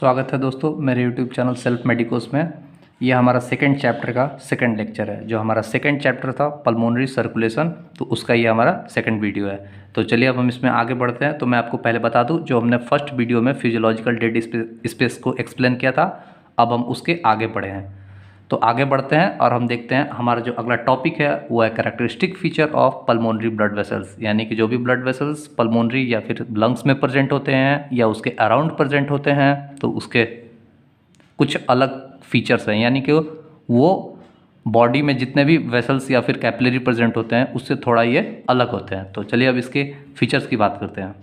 स्वागत है दोस्तों मेरे यूट्यूब चैनल सेल्फ मेडिकोस में। यह हमारा सेकंड चैप्टर का सेकंड लेक्चर है। जो हमारा सेकंड चैप्टर था पल्मोनरी सर्कुलेशन, तो उसका ये हमारा सेकंड वीडियो है। तो चलिए अब हम इसमें आगे बढ़ते हैं। तो मैं आपको पहले बता दूं, जो हमने फर्स्ट वीडियो में फिजियोलॉजिकल डेड स्पेस को एक्सप्लेन किया था, अब हम उसके आगे बढ़े हैं। तो आगे बढ़ते हैं और हम देखते हैं हमारा जो अगला टॉपिक है वो है characteristic feature of pulmonary blood vessels. यानी कि जो भी ब्लड वेसल्स पल्मोनरी या फिर लंग्स में प्रेजेंट होते हैं या उसके अराउंड प्रेजेंट होते हैं, तो उसके कुछ अलग फीचर्स हैं। यानी कि वो बॉडी में जितने भी वेसल्स या फिर कैपिलरी प्रेजेंट होते हैं उससे थोड़ा ये अलग होते हैं। तो चलिए अब इसके फीचर्स की बात करते हैं।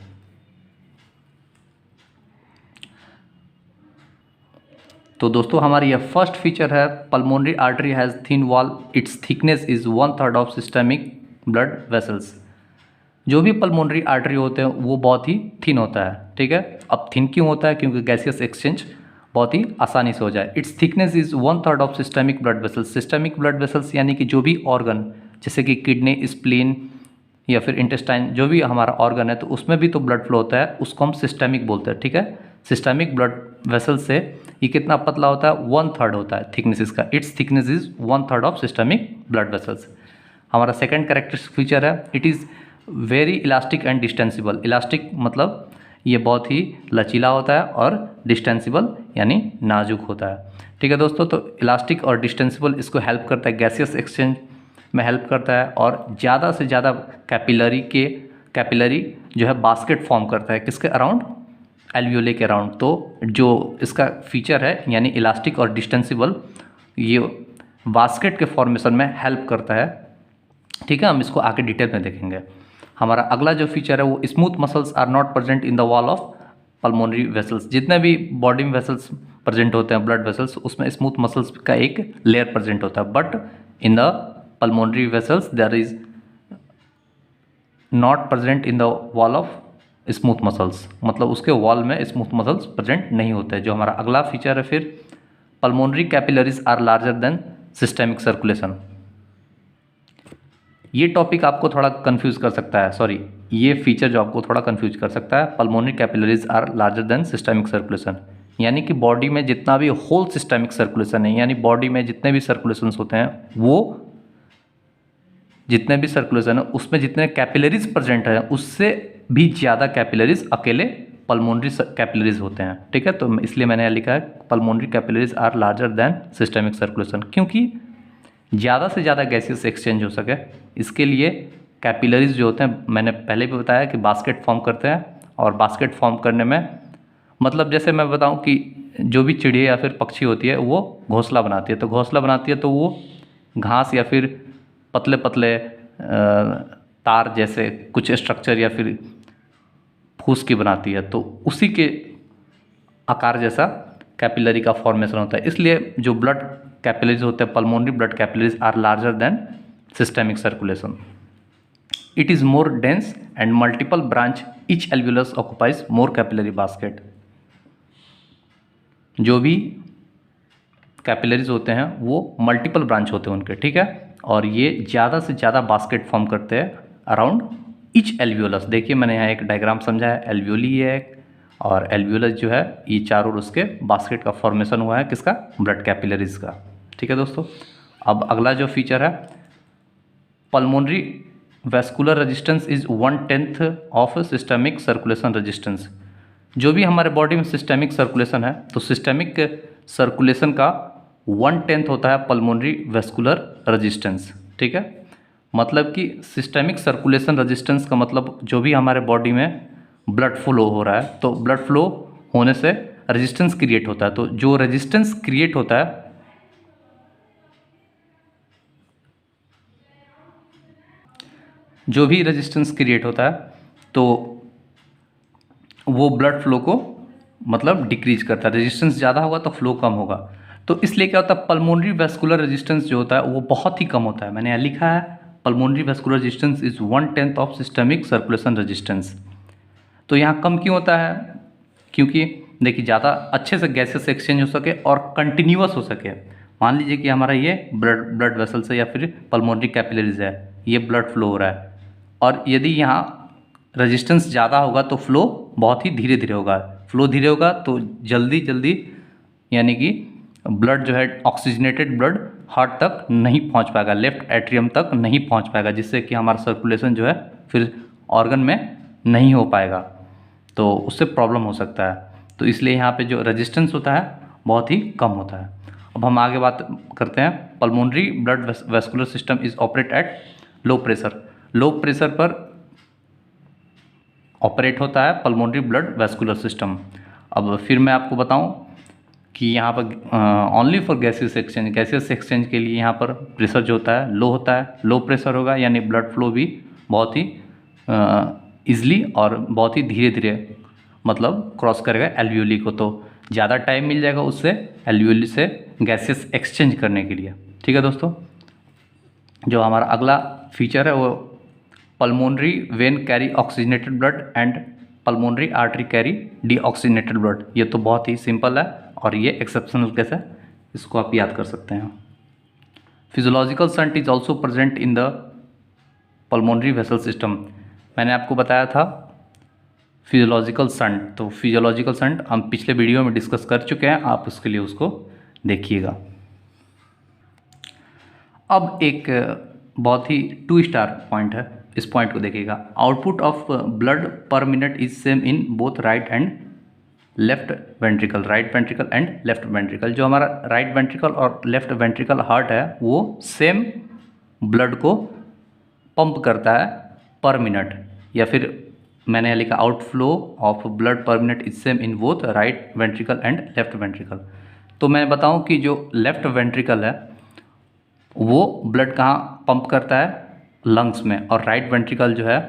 तो दोस्तों हमारी यह फर्स्ट फीचर है, pulmonary artery has thin wall, it's thickness is 1/3 of systemic blood vessels. जो भी पल्मोनरी आर्टरी होते हैं वो बहुत ही थिन होता है, ठीक है। अब थिन क्यों होता है? क्योंकि गैसियस एक्सचेंज बहुत ही आसानी से हो जाए। It's thickness is 1/3 of systemic blood vessels. Systemic blood vessels यानी कि जो भी ऑर्गन, जैसे कि किडनी, स्प्लीन या फिर इंटेस्टाइन, जो भी हमारा ऑर्गन है तो उसमें भी तो ब्लड फ्लो होता है, उसको हम सिस्टमिक बोलते हैं, ठीक है। सिस्टमिक ब्लड वेसल से ये कितना पतला होता है? 1/3 होता है थिकनेस इसका। Its thickness is 1/3 of systemic blood vessels. हमारा सेकंड कैरेक्टरिस्टिक फीचर है, it is very elastic and distensible. Elastic मतलब ये बहुत ही लचीला होता है और डिस्टेंसिबल यानी नाजुक होता है, ठीक है दोस्तों। तो इलास्टिक और डिस्टेंसिबल इसको हेल्प करता है, गैसियस एक्सचेंज में हेल्प करता है, और ज़्यादा से ज़्यादा कैपिलरी जो है बास्केट फॉर्म करता है किसके अराउंड? एल्वियोले के अराउंड। तो जो इसका फीचर है यानी इलास्टिक और डिस्टेंसिबल, ये बास्केट के फॉर्मेशन में हेल्प करता है, ठीक है। हम इसको आगे डिटेल में देखेंगे। हमारा अगला जो फीचर है वो smooth muscles are not present in the wall of pulmonary vessels. जितने भी बॉडी में वेसल्स प्रेजेंट होते हैं, ब्लड वेसल्स, उसमें स्मूथ मसल्स का एक लेयर प्रेजेंट होता है, but in the pulmonary vessels there is not present in the wall of smooth muscles. मतलब उसके वॉल में स्मूथ मसल्स प्रेजेंट नहीं होते हैं। जो हमारा अगला फीचर है फिर, pulmonary capillaries are larger than systemic circulation. ये टॉपिक आपको थोड़ा कंफ्यूज कर सकता है, सॉरी, ये फीचर जो आपको थोड़ा कंफ्यूज कर सकता है, pulmonary capillaries are larger than systemic circulation. यानी कि बॉडी में जितना भी होल सिस्टेमिक सर्कुलेशन है, यानी बॉडी में जितने भी सर्कुलेशंस होते हैं, वो जितने भी सर्कुलेशन है उसमें जितने कैपिलरीज प्रेजेंट है उससे भी ज़्यादा कैपिलरीज अकेले पल्मोनरी कैपिलरीज होते हैं, ठीक है। तो इसलिए मैंने यहाँ लिखा है pulmonary capillaries are larger than systemic circulation, क्योंकि ज़्यादा से ज़्यादा गैसेस एक्सचेंज हो सके इसके लिए कैपिलरीज जो होते हैं, मैंने पहले भी बताया कि बास्केट फॉर्म करते हैं। और बास्केट फॉर्म करने में मतलब जैसे मैं बताऊं कि जो भी चिड़िया या फिर पक्षी होती है वो घोंसला बनाती है, तो घोंसला बनाती है तो वो घास या फिर पतले पतले तार जैसे कुछ स्ट्रक्चर या फिर फूस की बनाती है, तो उसी के आकार जैसा कैपिलरी का फॉर्मेशन होता है। इसलिए जो ब्लड कैपिलरीज होते हैं, pulmonary blood capillaries are larger than systemic circulation. It is more dense and multiple branch, each alveolus occupies more capillary basket. जो भी कैपिलरीज होते हैं वो मल्टीपल ब्रांच होते हैं उनके, ठीक है। और ये ज़्यादा से ज़्यादा बास्केट फॉर्म करते हैं अराउंड ईच एल्वियोलस। देखिए मैंने यहाँ एक डायग्राम समझा है, एल्वियोली है और एल्वियोलस जो है ये चारों उसके बास्केट का फॉर्मेशन हुआ है किसका? ब्लड कैपिलरीज का, ठीक है दोस्तों। अब अगला जो फीचर है, pulmonary vascular resistance is 1/10 of systemic circulation resistance. जो भी हमारे बॉडी में सिस्टमिक सर्कुलेशन है तो सिस्टमिक सर्कुलेशन का 1/10 होता है पल्मोनरी वैस्कुलर रेजिस्टेंस, ठीक है। मतलब कि सिस्टमिक सर्कुलेशन रेजिस्टेंस का मतलब जो भी हमारे बॉडी में ब्लड फ्लो हो रहा है, तो ब्लड फ्लो होने से रेजिस्टेंस क्रिएट होता है। तो जो रेजिस्टेंस क्रिएट होता है, जो भी रेजिस्टेंस क्रिएट होता है तो वो ब्लड फ्लो को मतलब डिक्रीज करता है। रेजिस्टेंस ज़्यादा होगा तो फ्लो कम होगा। तो इसलिए क्या होता है, पल्मोनरी वैस्कुलर रेजिस्टेंस जो होता है वो बहुत ही कम होता है। मैंने यहाँ लिखा है pulmonary vascular resistance is 1/10 of systemic circulation resistance. तो यहाँ कम क्यों होता है? क्योंकि देखिए ज़्यादा अच्छे से गैसेस एक्सचेंज हो सके और कंटिन्यूअस हो सके। मान लीजिए कि हमारा ये ब्लड वेसल से या फिर पल्मोनरी कैपिलरीज है, ये ब्लड फ्लो हो रहा है, और यदि यहाँ रेजिस्टेंस ज़्यादा होगा तो फ्लो बहुत ही धीरे धीरे होगा। फ्लो धीरे होगा तो जल्दी जल्दी यानी कि ब्लड जो है ऑक्सीजनेटेड ब्लड हार्ट तक नहीं पहुंच पाएगा, लेफ्ट एट्रियम तक नहीं पहुंच पाएगा, जिससे कि हमारा सर्कुलेशन जो है फिर ऑर्गन में नहीं हो पाएगा, तो उससे प्रॉब्लम हो सकता है। तो इसलिए यहाँ पे जो रेजिस्टेंस होता है बहुत ही कम होता है। अब हम आगे बात करते हैं। Pulmonary blood vascular system is operate at low pressure. Low pressure पर ऑपरेट होता है पल्मोनरी ब्लड वेस्कुलर सिस्टम। अब फिर मैं आपको बताऊं कि यहाँ पर ओनली फॉर गैसियस एक्सचेंज के लिए यहाँ पर प्रेशर जो होता है लो होता है। लो प्रेशर होगा यानी ब्लड फ्लो भी बहुत ही ईजिली और बहुत ही धीरे धीरे मतलब क्रॉस करेगा एल्वियोली को, तो ज़्यादा टाइम मिल जाएगा उससे एल्वियोली से गैसियस एक्सचेंज करने के लिए। ठीक है दोस्तों, जो हमारा अगला फीचर है वो pulmonary vein carry oxygenated blood and pulmonary artery carry deoxygenated blood. ये तो बहुत ही सिंपल है और ये एक्सेप्शनल केस है, इसको आप याद कर सकते हैं। Physiological shunt is also present in the pulmonary vessel system. मैंने आपको बताया था फिजियोलॉजिकल शंट, तो फिजियोलॉजिकल शंट हम पिछले वीडियो में डिस्कस कर चुके हैं, आप उसके लिए उसको देखिएगा। अब एक बहुत ही 2 स्टार पॉइंट है, इस पॉइंट को देखिएगा। Output of blood per minute is same in both right and left ventricle. Right ventricle and left ventricle, जो हमारा राइट वेंट्रिकल और लेफ्ट वेंट्रिकल हार्ट है वो सेम ब्लड को पंप करता है पर मिनट, या फिर मैंने लिखा outflow of blood per minute is same in both right ventricle and left ventricle. तो मैं बताऊं कि जो लेफ्ट वेंट्रिकल है वो ब्लड कहाँ पंप करता है, लंग्स में, और राइट वेंट्रिकल जो है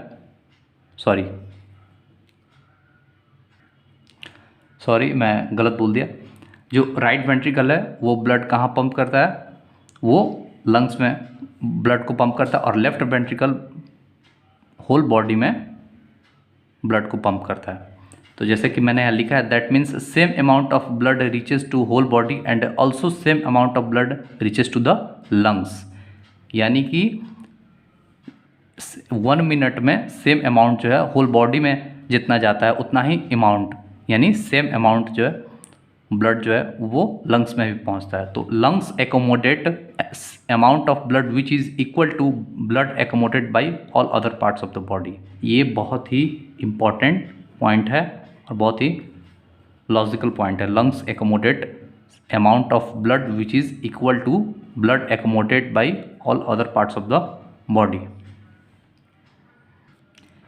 सॉरी मैं गलत बोल दिया। जो राइट वेंट्रिकल है वो ब्लड कहाँ पंप करता है, वो लंग्स में ब्लड को पंप करता है, और लेफ्ट वेंट्रिकल होल बॉडी में ब्लड को पंप करता है। तो जैसे कि मैंने यहाँ लिखा है that means same amount of blood reaches to whole body and also same amount of blood reaches to the lungs. यानी कि 1 मिनट में सेम अमाउंट जो है होल बॉडी में जितना जाता है उतना ही अमाउंट, यानी सेम अमाउंट जो है ब्लड जो है वो लंग्स में भी पहुंचता है। तो lungs accommodate amount of blood which is equal to blood accommodate by all other parts of the body. ये बहुत ही इम्पॉर्टेंट पॉइंट है और बहुत ही लॉजिकल पॉइंट है। Lungs accommodate amount of blood which is equal to blood accommodate by all other parts of the body.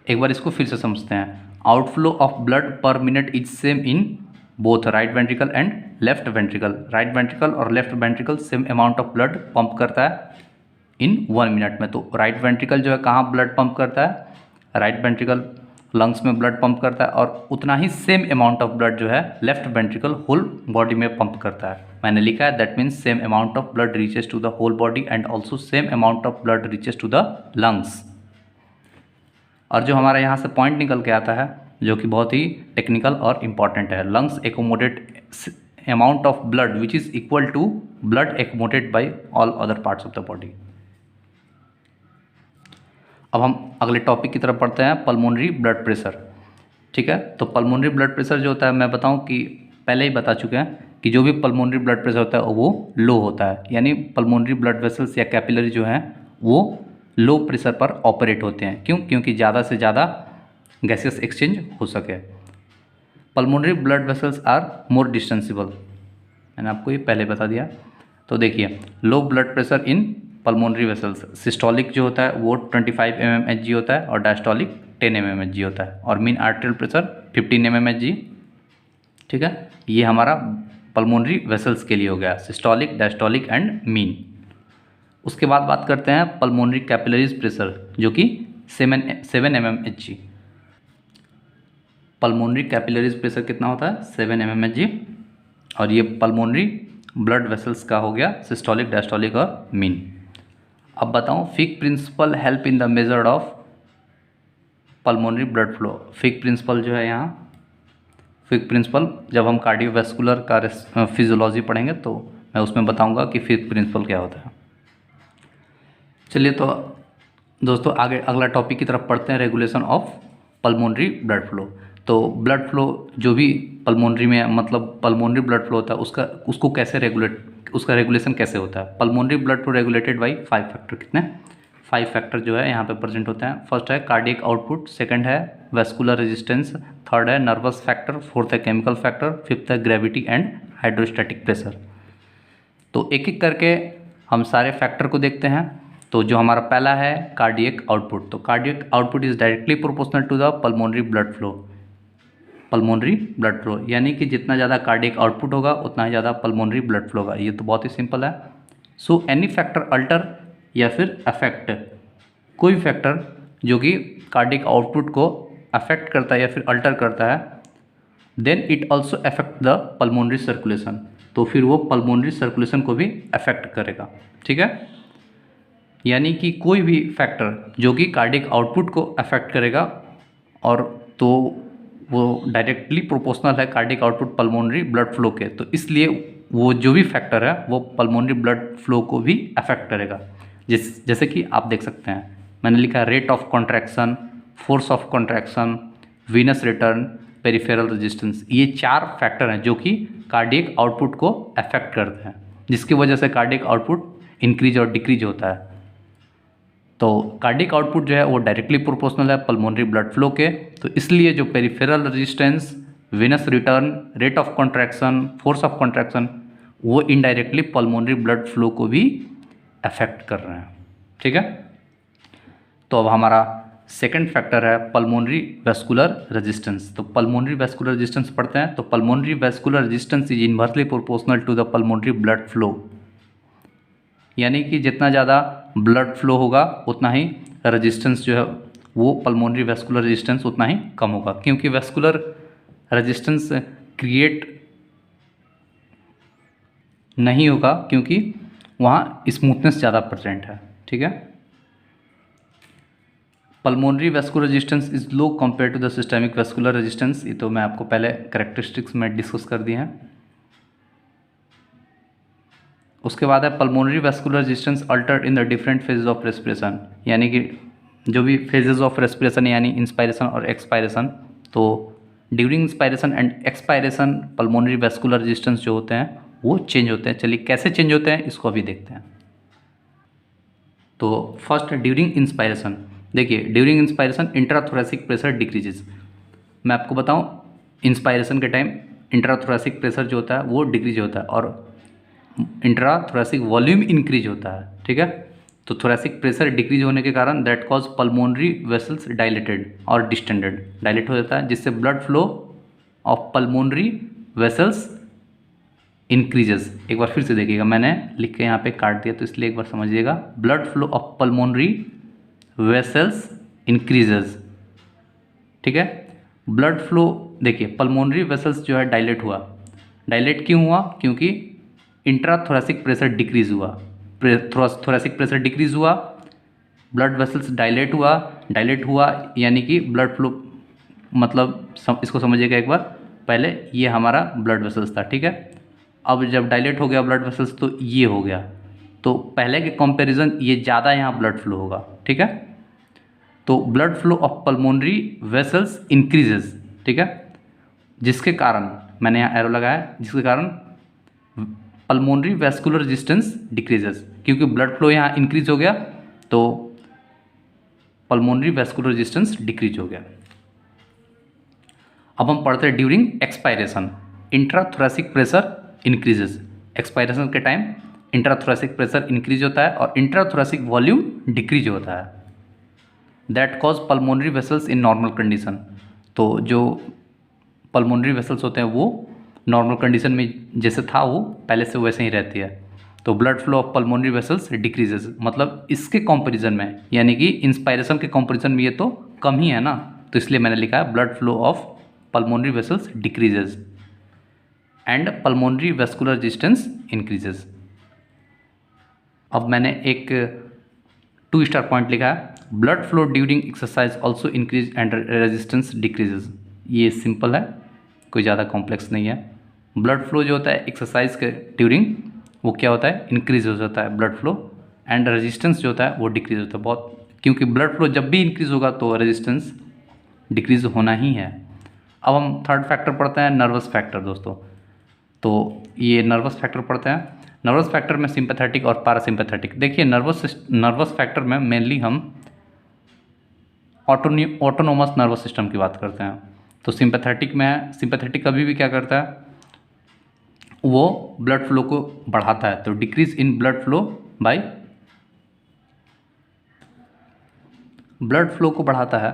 एक बार इसको फिर से समझते हैं। Outflow of blood per minute is same in both right ventricle and left ventricle. Right ventricle और left ventricle same amount of blood pump करता है इन 1 मिनट में। तो राइट वेंट्रिकल जो है कहाँ ब्लड पंप करता है, राइट वेंट्रिकल लंग्स में ब्लड पंप करता है, और उतना ही सेम अमाउंट ऑफ ब्लड जो है लेफ्ट वेंट्रिकल होल बॉडी में पंप करता है। मैंने लिखा है that means same amount of blood reaches to the whole body and also same amount of blood reaches to the lungs. और जो हमारा यहाँ से पॉइंट निकल के आता है जो कि बहुत ही टेक्निकल और इम्पॉर्टेंट है, lungs accommodate amount of blood which is equal to blood accommodate by all other parts of the body. अब हम अगले टॉपिक की तरफ पढ़ते हैं, पल्मोनरी ब्लड प्रेशर। ठीक है, तो पल्मोनरी ब्लड प्रेशर जो होता है मैं बताऊं कि पहले ही बता चुके हैं कि जो भी पल्मोनरी ब्लड प्रेशर होता है वो लो होता है, यानी पल्मोनरी ब्लड वेसल्स या कैपिलरी जो हैं वो लो प्रेशर पर ऑपरेट होते हैं। क्यों? क्योंकि ज़्यादा से ज़्यादा गैसेस एक्सचेंज हो सके। Pulmonary blood vessels are more distensible, मैंने आपको ये पहले बता दिया। तो देखिए, low blood pressure in pulmonary vessels, systolic जो होता है वो 25 mmHg होता है और डायस्टोलिक 10 mmHg होता है, और मीन आर्टेरियल प्रेशर 15 mmHg। ठीक है, ये हमारा पल्मोनरी वेसल्स के लिए हो गया, सिस्टोलिक, डायस्टोलिक एंड मीन। उसके बाद बात करते हैं पल्मोनरी कैपिलरीज प्रेशर जो कि 7 mmHg। पल्मोनरी कैपिलरीज प्रेशर कितना होता है? 7 mmHg, और ये पल्मोनरी ब्लड वेसल्स का हो गया सिस्टोलिक, डायस्टोलिक और मीन। अब बताऊं, Fick principle help in the measure of pulmonary blood flow. Fick principle जो है यहाँ, फिक प्रिंसिपल जब हम कार्डियोवैस्कुलर का फिजियोलॉजी पढ़ेंगे तो मैं उसमें बताऊंगा कि फिक प्रिंसिपल क्या होता है। चलिए तो दोस्तों आगे अगला टॉपिक की तरफ पढ़ते हैं, regulation of pulmonary blood flow. तो ब्लड फ्लो जो भी पल्मोनरी में मतलब पल्मोनरी ब्लड फ्लो होता है उसको कैसे उसका रेगुलेशन कैसे होता है। Pulmonary blood flow regulated by 5 factor, कितने 5 फैक्टर जो है यहाँ पे प्रेजेंट होते हैं। फर्स्ट है कार्डियक आउटपुट, सेकंड है वेस्कुलर रेजिस्टेंस, थर्ड है नर्वस फैक्टर, फोर्थ है केमिकल फैक्टर, फिफ्थ है ग्रेविटी एंड हाइड्रोस्टैटिक प्रेशर। तो एक एक करके हम सारे फैक्टर को देखते हैं। तो जो हमारा पहला है कार्डियक आउटपुट, तो cardiac output is directly proportional to the pulmonary blood flow. Pulmonary blood flow यानी कि जितना ज़्यादा कार्डियक आउटपुट होगा उतना ही ज़्यादा पल्मोनरी ब्लड फ्लो होगा। ये तो बहुत ही सिंपल है। सो एनी फैक्टर अल्टर या फिर अफेक्ट, कोई फैक्टर जो कि कार्डियक आउटपुट को अफेक्ट करता है या फिर अल्टर करता है, then it also affect the pulmonary circulation, तो फिर वो पल्मोनरी सर्कुलेशन को भी अफेक्ट करेगा। ठीक है, यानी कि कोई भी फैक्टर जो कि कार्डियक आउटपुट को अफेक्ट करेगा और तो वो डायरेक्टली प्रोपोर्शनल है cardiac output pulmonary blood flow के, तो इसलिए वो जो भी फैक्टर है वो पल्मोनरी ब्लड फ्लो को भी अफेक्ट करेगा। जैसे कि आप देख सकते हैं मैंने लिखा rate of contraction, force of contraction, venous return, peripheral resistance, ये 4 फैक्टर हैं जो कि कार्डियक आउटपुट को अफेक्ट करते हैं, जिसकी वजह से कार्डियक आउटपुट इंक्रीज और डिक्रीज होता है। तो कार्डियक आउटपुट जो है वो डायरेक्टली प्रोपोर्शनल है पल्मोनरी ब्लड फ्लो के, तो इसलिए जो peripheral resistance, venous return, rate of contraction, force of contraction, वो इनडायरेक्टली पल्मोनरी ब्लड फ्लो को भी अफेक्ट कर रहे हैं। ठीक है, तो अब हमारा सेकंड फैक्टर है पल्मोनरी वेस्कुलर रेजिस्टेंस। तो पल्मोनरी वेस्कुलर रेजिस्टेंस पढ़ते हैं। तो pulmonary vascular resistance is inversely proportional to the pulmonary blood flow, यानी कि जितना ज़्यादा ब्लड फ्लो होगा उतना ही रेजिस्टेंस जो है वो पल्मोनरी वेस्कुलर रेजिस्टेंस उतना ही कम होगा, क्योंकि वेस्कुलर रेजिस्टेंस क्रिएट नहीं होगा क्योंकि वहाँ स्मूथनेस ज़्यादा प्रेजेंट है। ठीक है, pulmonary vascular resistance is low compare to the systemic vascular resistance, ये तो मैं आपको पहले कैरेक्टरिस्टिक्स में डिस्कस कर दिए हैं। उसके बाद है pulmonary vascular resistance Altered in the different phases of respiration, यानी कि जो भी फेजेस ऑफ रेस्पिरेशन यानी इंस्पायरेशन और एक्सपायरेशन, तो during inspiration and expiration pulmonary vascular resistance जो होते हैं वो चेंज होते हैं। चलिए कैसे चेंज होते हैं इसको अभी देखते हैं। तो फर्स्ट ड्यूरिंग इंस्पायरेशन, देखिए during inspiration intrathoracic pressure decreases. मैं आपको बताऊं इंस्पायरेशन के टाइम इंट्राथोरेसिक प्रेशर जो होता है वो डिक्रीज होता है और इंट्राथोरेसिक वॉल्यूम इंक्रीज होता है। ठीक है, तो थोरेसिक प्रेशर डिक्रीज होने के कारण that cause pulmonary vessels dilated और डिस्टेंडेड, डायलेट हो जाता है, जिससे blood flow of pulmonary vessels increases. एक बार फिर से देखिएगा, मैंने लिख के यहाँ पे काट दिया तो इसलिए एक बार समझिएगा। Blood flow of pulmonary vessels increases. ठीक है, ब्लड फ्लो देखिए पल्मोनरी वेसल्स जो है डायलेट हुआ, डायलेट क्यों हुआ? क्योंकि इंट्राथोरेसिक प्रेशर डिक्रीज हुआ, थोरेसिक प्रेशर डिक्रीज हुआ, ब्लड वेसल्स डायलेट हुआ यानी कि ब्लड फ्लो, मतलब इसको समझिएगा एक बार, पहले ये हमारा ब्लड वेसल्स था। ठीक है, अब जब डायलेट हो गया ब्लड वेसल्स तो ये हो गया, तो पहले के कंपैरिजन ये ज़्यादा यहाँ ब्लड फ्लो होगा। ठीक है, तो blood flow of pulmonary vessels increases. ठीक है, जिसके कारण मैंने यहाँ एरो लगाया, जिसके कारण पल्मोनरी वेस्कुलर रेजिस्टेंस डिक्रीजेस, क्योंकि ब्लड फ्लो यहाँ इंक्रीज हो गया तो पल्मोनरी वेस्कुलर रेजिस्टेंस डिक्रीज हो गया। अब हम पढ़ते हैं during expiration intrathoracic pressure increases. Expiration के टाइम इंट्राथोरेसिक प्रेशर इंक्रीज होता है और इंट्राथोरेसिक वॉल्यूम डिक्रीज होता है, that cause pulmonary vessels in normal condition. तो जो पल्मोनरी वेसल्स होते हैं वो नॉर्मल कंडीशन में जैसे था वो पहले से वैसे ही रहती है, तो blood flow of pulmonary vessels decreases, मतलब इसके कंपैरिजन में, यानी कि इंस्पायरेशन के कंपैरिजन में ये तो कम ही है ना, तो इसलिए मैंने लिखा है blood flow of pulmonary vessels decreases and pulmonary vascular resistance increases. अब मैंने एक 2 स्टार पॉइंट लिखा है, blood flow during exercise also increase and resistance decreases. ये सिंपल है, कोई ज़्यादा कॉम्प्लेक्स नहीं है। ब्लड फ्लो जो होता है एक्सरसाइज के ड्यूरिंग वो क्या होता है, इंक्रीज हो जाता है ब्लड फ्लो, एंड रेजिस्टेंस जो होता है वो डिक्रीज होता है बहुत, क्योंकि ब्लड फ्लो जब भी इंक्रीज होगा तो रेजिस्टेंस डिक्रीज होना ही है। अब हम थर्ड फैक्टर पढ़ते हैं, नर्वस फैक्टर दोस्तों। तो ये नर्वस फैक्टर पढ़ते हैं। नर्वस फैक्टर में सिंपैथेटिक और पैरासिम्पैथेटिक। देखिए नर्वस फैक्टर में मेनली हम ऑटोनोमस नर्वस सिस्टम की बात करते हैं। तो सिंपैथेटिक में सिंपैथेटिक कभी भी क्या करता है, वो ब्लड फ्लो को बढ़ाता है। तो decrease in blood flow bye, blood flow को बढ़ाता है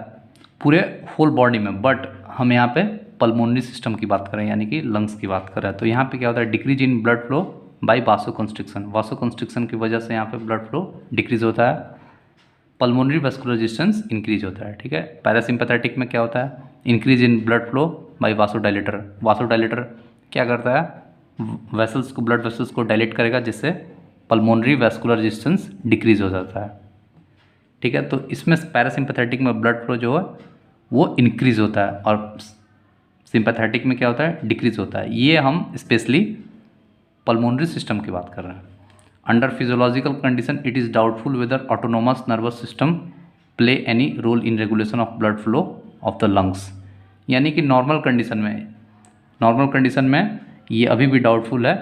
पूरे होल बॉडी में। बट हम यहाँ पे पल्मोनरी सिस्टम की बात करें, यानी कि लंग्स की बात करें, तो यहाँ पे क्या होता है, decrease in blood flow by vasoconstriction. Vasoconstriction की वजह से यहाँ पे ब्लड फ्लो डिक्रीज होता है, पल्मोनरी वेस्कुलर रेजिस्टेंस इंक्रीज होता है। ठीक है। पैरासिम्पैथेटिक में क्या होता है, increase in blood flow by vasodilator. Vasodilator क्या करता है, वेसल्स को, ब्लड वेसल्स को डायलेट करेगा, जिससे पल्मोनरी वेस्कुलर रेजिस्टेंस डिक्रीज हो जाता है। ठीक है। तो इसमें पैरासिम्पैथेटिक में ब्लड फ्लो जो है वो इंक्रीज होता है और सिंपैथेटिक में क्या होता है, डिक्रीज होता है। ये हम स्पेशली पल्मोनरी सिस्टम की बात कर रहे हैं। Under physiological condition it is doubtful whether autonomous nervous system play any role in regulation of blood flow of the lungs. यानी कि नॉर्मल कंडीशन में ये अभी भी डाउटफुल है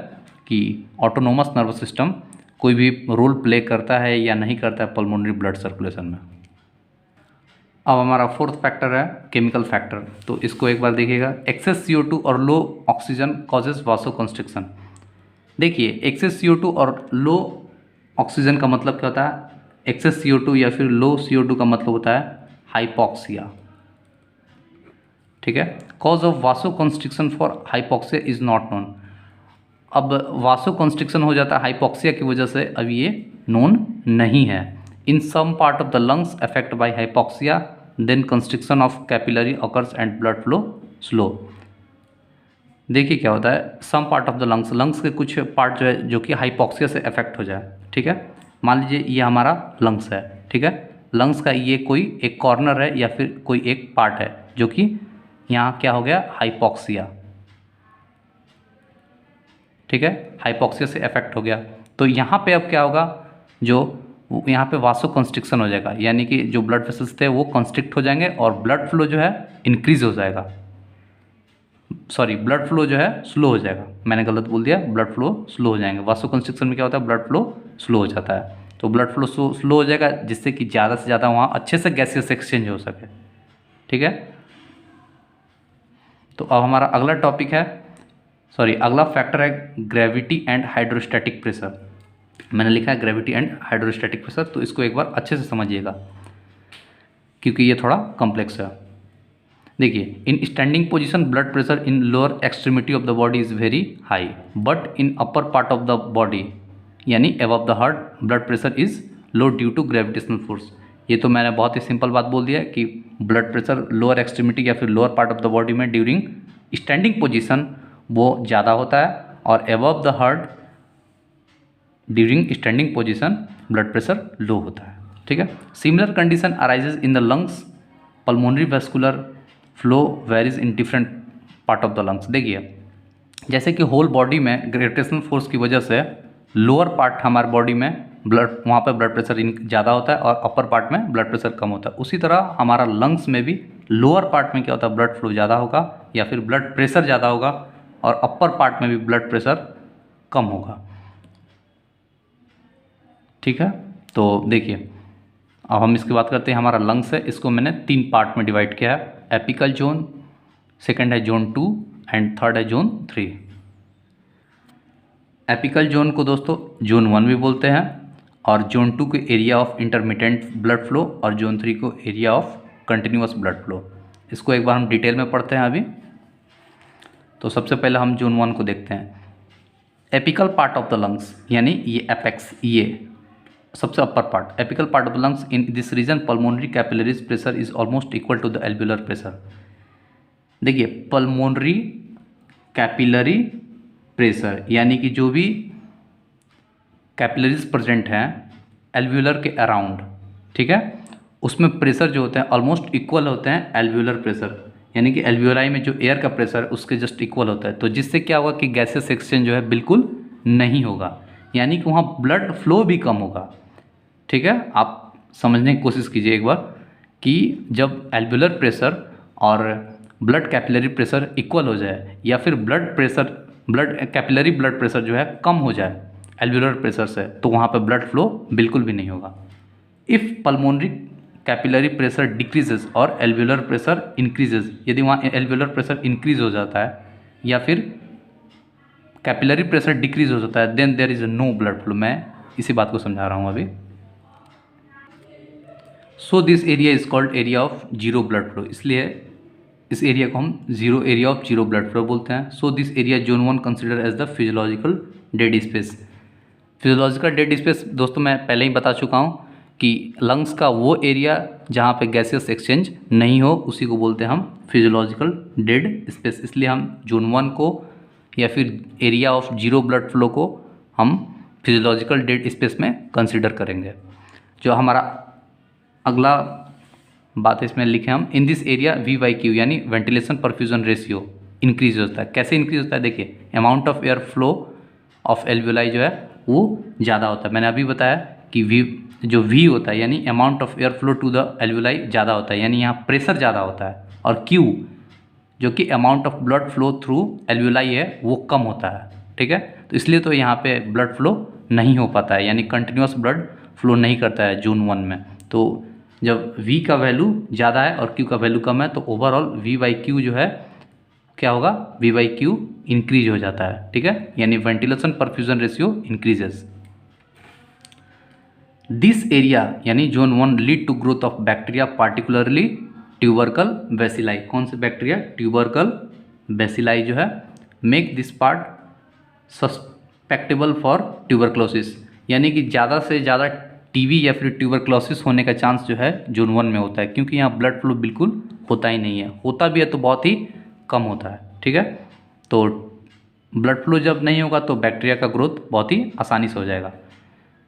कि ऑटोनोमस नर्वस सिस्टम कोई भी रोल प्ले करता है या नहीं करता है पल्मोनरी ब्लड सर्कुलेशन में। अब हमारा फोर्थ फैक्टर है केमिकल फैक्टर। तो इसको एक बार देखिएगा। एक्सेस CO2 और लो ऑक्सीजन कॉजेज वासोकंस्ट्रिक्शन। देखिए एक्सेस CO2 और लो ऑक्सीजन का मतलब क्या होता है, एक्सेस CO2 या फिर लो CO2 का मतलब होता है हाइपॉक्सिया। ठीक है। Cause of vasoconstriction for hypoxia is not known. अब वासोकंस्ट्रिक्शन हो जाता है हाइपॉक्सिया की वजह से, अब ये नोन नहीं है। In some part of the lungs affect by hypoxia then constriction of capillary occurs and blood flow slow. देखिए क्या होता है, some part of the lungs के कुछ पार्ट जो है जो कि हाइपॉक्सिया से अफेक्ट हो जाए। ठीक है। मान लीजिए ये हमारा लंग्स है। ठीक है। लंग्स का ये कोई एक कॉर्नर है या फिर कोई एक पार्ट है जो कि यहाँ क्या हो गया, हाइपॉक्सिया। ठीक है। हाइपॉक्सिया से अफेक्ट हो गया, तो यहाँ पे अब क्या होगा, जो यहाँ पे वासोकंस्ट्रिक्शन हो जाएगा, यानी कि जो ब्लड वेसल्स थे वो कंस्ट्रिक्ट हो जाएंगे और ब्लड फ्लो जो है इंक्रीज हो जाएगा। सॉरी, ब्लड फ्लो जो है स्लो हो जाएगा। मैंने गलत बोल दिया, ब्लड फ्लो स्लो हो जाएंगे। वासोकंस्ट्रिक्शन में क्या होता है, ब्लड फ्लो स्लो हो जाता है। तो ब्लड फ्लो स्लो हो जाएगा, जिससे कि ज़्यादा से ज़्यादा वहाँ अच्छे से गैसेस एक्सचेंज हो सके। ठीक है। तो अब हमारा अगला टॉपिक है, अगला फैक्टर है ग्रेविटी एंड हाइड्रोस्टैटिक प्रेशर। मैंने लिखा है ग्रेविटी एंड हाइड्रोस्टैटिक प्रेशर, तो इसको एक बार अच्छे से समझिएगा क्योंकि ये थोड़ा कॉम्प्लेक्स है। देखिए, in standing position blood pressure in lower extremity of the body is very high, but in upper part of the body यानी above the heart blood pressure is low due to gravitational force. ये तो मैंने बहुत ही simple बात बोल दिया कि blood pressure lower extremity या फिर lower part of the body में ड्यूरिंग स्टैंडिंग पोजीशन वो ज़्यादा होता है और above the heart during standing position blood pressure low होता है। ठीक है। Similar condition arises in the lungs, pulmonary vascular flow varies in different part of the lungs. देखिए, जैसे कि होल बॉडी में ग्रेविटेशनल फोर्स की वजह से लोअर पार्ट हमारे बॉडी में वहाँ पर ब्लड प्रेशर ज़्यादा होता है और अपर पार्ट में ब्लड प्रेशर कम होता है। उसी तरह हमारा लंग्स में भी लोअर पार्ट में क्या होता है, ब्लड फ्लो ज़्यादा होगा या फिर ब्लड प्रेशर ज़्यादा होगा और अपर पार्ट में भी ब्लड प्रेशर कम होगा। ठीक है। तो देखिए, अब हम इसकी बात करते हैं। हमारा लंग्स है, इसको मैंने 3 पार्ट में डिवाइड किया है, एपिकल जोन, सेकंड है जोन 2 एंड थर्ड है जोन 3। एपिकल जोन को दोस्तों जोन 1 भी बोलते हैं और जोन 2 को area of intermittent blood flow और जोन 3 को area of continuous blood flow. इसको एक बार हम डिटेल में पढ़ते हैं अभी। तो सबसे पहले हम जोन 1 को देखते हैं। Apical part of the lungs यानी ये एपेक्स, ये सबसे upper part, apical part of the lungs. In this region pulmonary capillaries pressure is almost equal to the alveolar pressure. देखिए, पल्मोनरी कैपिलरी प्रेशर यानी कि जो भी कैपिलरीज प्रेजेंट हैं एल्वेलर के अराउंड, ठीक है, उसमें प्रेशर जो होते हैं ऑलमोस्ट इक्वल होते हैं एल्वेलर प्रेशर, यानी कि एल्वेलाई में जो एयर का प्रेशर है उसके जस्ट इक्वल होता है। तो जिससे क्या होगा कि गैसेस एक्सचेंज जो है बिल्कुल नहीं होगा, यानी कि वहाँ ब्लड फ्लो भी कम होगा। ठीक है। आप समझने की कोशिश कीजिए एक बार कि जब एल्वेलर प्रेशर और ब्लड कैपिलरी प्रेशर इक्वल हो जाए या फिर ब्लड कैपिलरी ब्लड प्रेशर जो है कम हो जाए एल्वुलर प्रेशर से, तो वहाँ पे ब्लड फ्लो बिल्कुल भी नहीं होगा। If pulmonary capillary pressure decreases और एल्वुलर प्रेशर इंक्रीजेज, यदि वहाँ एल्वुलर प्रेशर इंक्रीज हो जाता है या फिर कैपिलरी प्रेशर डिक्रीज हो जाता है, then there is no blood flow. मैं इसी बात को समझा रहा हूँ अभी। So this area is called area of zero blood flow, इसलिए इस एरिया को हम zero area of zero blood flow बोलते हैं। So this area zone 1 consider as the physiological dead space. Physiological dead space दोस्तों मैं पहले ही बता चुका हूँ कि लंग्स का वो एरिया जहाँ पे गैसियस एक्सचेंज नहीं हो उसी को बोलते हैं हम फिजियोलॉजिकल डेड स्पेस। इसलिए हम जोन 1 को या फिर area of zero blood flow को हम फिजियोलॉजिकल डेड स्पेस में कंसिडर करेंगे। जो हमारा अगला बात इसमें लिखे हम, इन दिस एरिया VYQ यानी वेंटिलेशन परफ्यूजन रेशियो इंक्रीज होता है। कैसे इंक्रीज होता है, देखिए amount of air flow of alveoli जो है वो ज़्यादा होता है। मैंने अभी बताया कि V होता है यानी amount of air flow to the alveoli ज़्यादा होता है, यानी यहाँ प्रेशर ज़्यादा होता है, और Q जो कि amount of blood flow through alveoli है वो कम होता है। ठीक है, तो इसलिए तो यहाँ पे ब्लड फ्लो नहीं हो पाता है, यानी कंटिन्यूस ब्लड फ्लो नहीं करता है जोन 1 में। तो जब V का वैल्यू ज़्यादा है और Q का वैल्यू कम है तो ओवरऑल V/Q जो है क्या होगा, V/Q इंक्रीज हो जाता है। ठीक है, यानी ventilation perfusion ratio increases. This area यानी zone 1 lead to growth of bacteria particularly tubercle bacilli. कौन से बैक्टीरिया, ट्यूबरकल बेसिलाई जो है make this part susceptible for tuberculosis, यानी कि ज़्यादा से ज़्यादा टीबी या फिर ट्यूबरक्लोसिस होने का चांस जो है जोन 1 में होता है, क्योंकि यहाँ ब्लड फ्लो बिल्कुल होता ही नहीं है, होता भी है तो बहुत ही कम होता है। ठीक है, तो ब्लड फ्लो जब नहीं होगा तो बैक्टीरिया का ग्रोथ बहुत ही आसानी से हो जाएगा।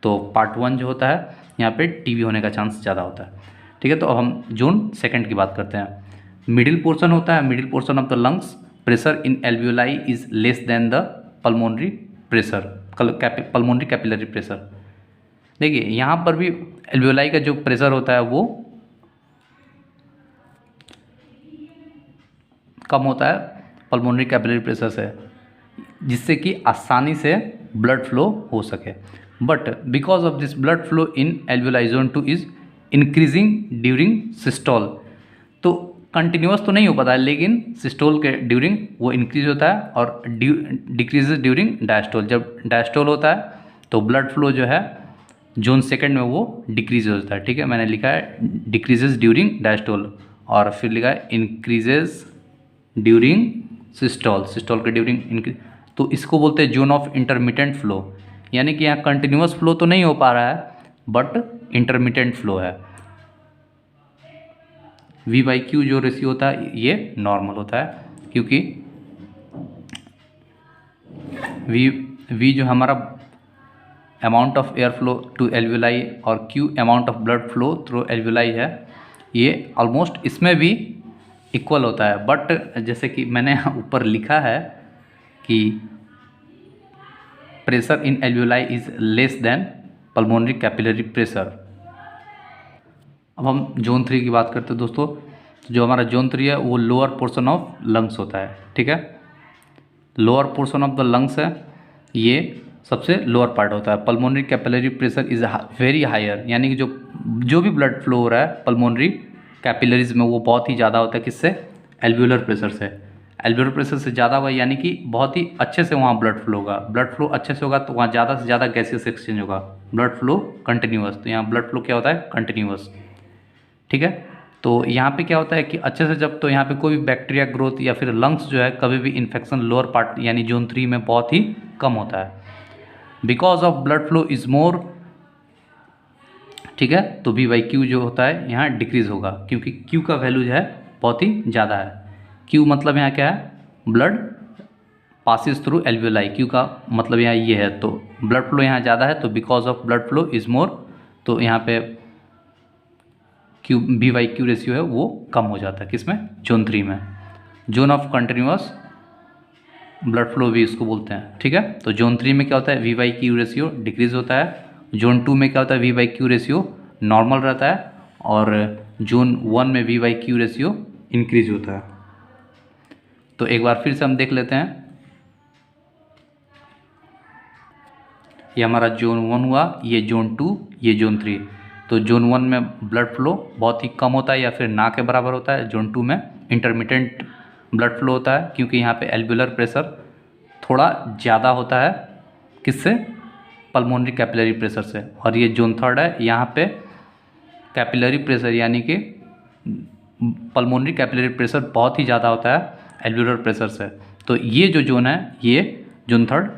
तो पार्ट 1 जो होता है यहाँ पे टीबी होने का चांस ज़्यादा होता है। ठीक है, तो अब हम जोन 2 की बात करते हैं। मिडिल पोर्शन होता है, middle portion of the lungs, pressure in alveoli is less than the pulmonary pressure, pulmonary capillary pressure. देखिए यहाँ पर भी एल्वुलाई का जो प्रेशर होता है वो कम होता है पल्मोनरी कैपिलरी प्रेशर से, जिससे कि आसानी से ब्लड फ्लो हो सके। But because of this blood flow in alveoli zone 2 is increasing during systole. तो कंटिन्यूस तो नहीं हो पाता है, लेकिन सिस्टोल के ड्यूरिंग वो इंक्रीज होता है और डिक्रीजेज ड्यूरिंग डायस्टोल। जब डायस्टोल होता है तो ब्लड फ्लो जो है जोन 2 में वो डिक्रीज होता है। ठीक है, मैंने लिखा है डिक्रीजेज ड्यूरिंग डायस्टोल और फिर लिखा है इंक्रीजेज ड्यूरिंग सिस्टोल, सिस्टोल के ड्यूरिंग इंक्रीज। तो इसको बोलते हैं जोन ऑफ इंटरमिटेंट फ्लो, यानी कि यहाँ कंटिन्यूस फ्लो तो नहीं हो पा रहा है बट इंटरमिटेंट फ्लो है। V/Q जो रेशियो होता है ये नॉर्मल होता है, क्योंकि V जो हमारा amount of air flow to alveoli और Q amount of blood flow through alveoli है, ये ऑलमोस्ट इसमें भी इक्वल होता है। बट जैसे कि मैंने ऊपर लिखा है कि pressure in alveoli is less than pulmonary capillary pressure. अब हम जोन 3 की बात करते हैं दोस्तों। जो हमारा जोन 3 है वो लोअर पोर्शन ऑफ लंग्स होता है। ठीक है, lower portion of the lungs है, ये सबसे लोअर पार्ट होता है। Pulmonary capillary pressure is very higher, यानी कि जो भी ब्लड फ्लो हो रहा है पल्मोनरी कैपिलरीज में वो बहुत ही ज़्यादा होता है। किससे, एल्वुलर प्रेशर से। एल्वुलर प्रेशर से ज़्यादा हुआ यानी कि बहुत ही अच्छे से वहाँ ब्लड फ्लो होगा। ब्लड फ्लो अच्छे से होगा तो वहाँ ज़्यादा से ज़्यादा गैसियस एक्सचेंज होगा। ब्लड फ्लो कंटिन्यूअस, तो यहाँ ब्लड फ्लो क्या होता है, कंटिन्यूअस। ठीक है, तो यहाँ पे क्या होता है कि अच्छे से जब तो यहाँ पे कोई भी बैक्टीरिया ग्रोथ या फिर लंग्स जो है कभी भी इन्फेक्शन लोअर पार्ट यानी जोन 3 में बहुत ही कम होता है। Because of blood flow is more, ठीक है, तो V/Q जो होता है यहाँ डिक्रीज होगा, क्योंकि Q का वैल्यू जो है बहुत ही ज़्यादा है। Q मतलब यहाँ क्या है, blood passes through alveoli, Q का मतलब यहाँ ये है, तो ब्लड फ्लो यहाँ ज़्यादा है, तो because of blood flow is more, तो यहाँ पे V/Q रेशियो है वो कम हो जाता है। किसमें, जोन 3 में। Zone of continuous blood flow भी इसको बोलते हैं। ठीक है, तो जोन 3 में क्या होता है, V/Q रेशियो डिक्रीज होता है। जोन 2 में क्या होता है, V/Q रेशियो नॉर्मल रहता है, और जोन 1 में V/Q रेशियो इंक्रीज होता है। तो एक बार फिर से हम देख लेते हैं। ये हमारा जोन 1 हुआ, ये जोन 2, ये जोन 3। तो जोन 1 में ब्लड फ्लो बहुत ही कम होता है या फिर ना के बराबर होता है। जोन 2 में इंटरमिटेंट ब्लड फ्लो होता है क्योंकि यहाँ पे एल्वेओलर प्रेशर थोड़ा ज़्यादा होता है, किससे? पल्मोनरी कैपिलरी प्रेशर से। और ये जोन 3 है, यहाँ पे कैपिलरी प्रेशर यानी कि पल्मोनरी कैपिलरी प्रेशर बहुत ही ज़्यादा होता है एल्वेओलर प्रेशर से। तो ये जो जोन है, ये जोन 3,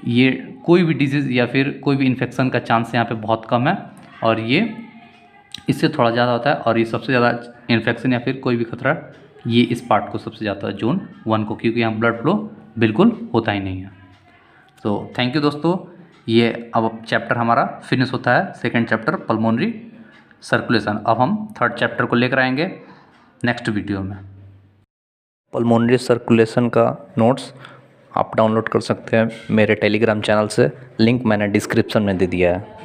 ये कोई भी डिजीज़ या फिर कोई भी इन्फेक्शन का चांस यहाँ पे बहुत कम है, और ये इससे थोड़ा ज़्यादा होता है। और ये सबसे ज़्यादा इन्फेक्शन या फिर कोई भी खतरा ये इस पार्ट को सबसे ज़्यादा है, जोन 1 को, क्योंकि यहाँ ब्लड फ्लो बिल्कुल होता ही नहीं है। तो थैंक यू दोस्तों, ये अब चैप्टर हमारा फिनिश होता है, सेकेंड चैप्टर पल्मोनरी सर्कुलेशन। अब हम थर्ड चैप्टर को लेकर आएंगे नेक्स्ट वीडियो में। पल्मोनरी सर्कुलेशन का नोट्स आप डाउनलोड कर सकते हैं मेरे टेलीग्राम चैनल से, लिंक मैंने डिस्क्रिप्शन में दे दिया है।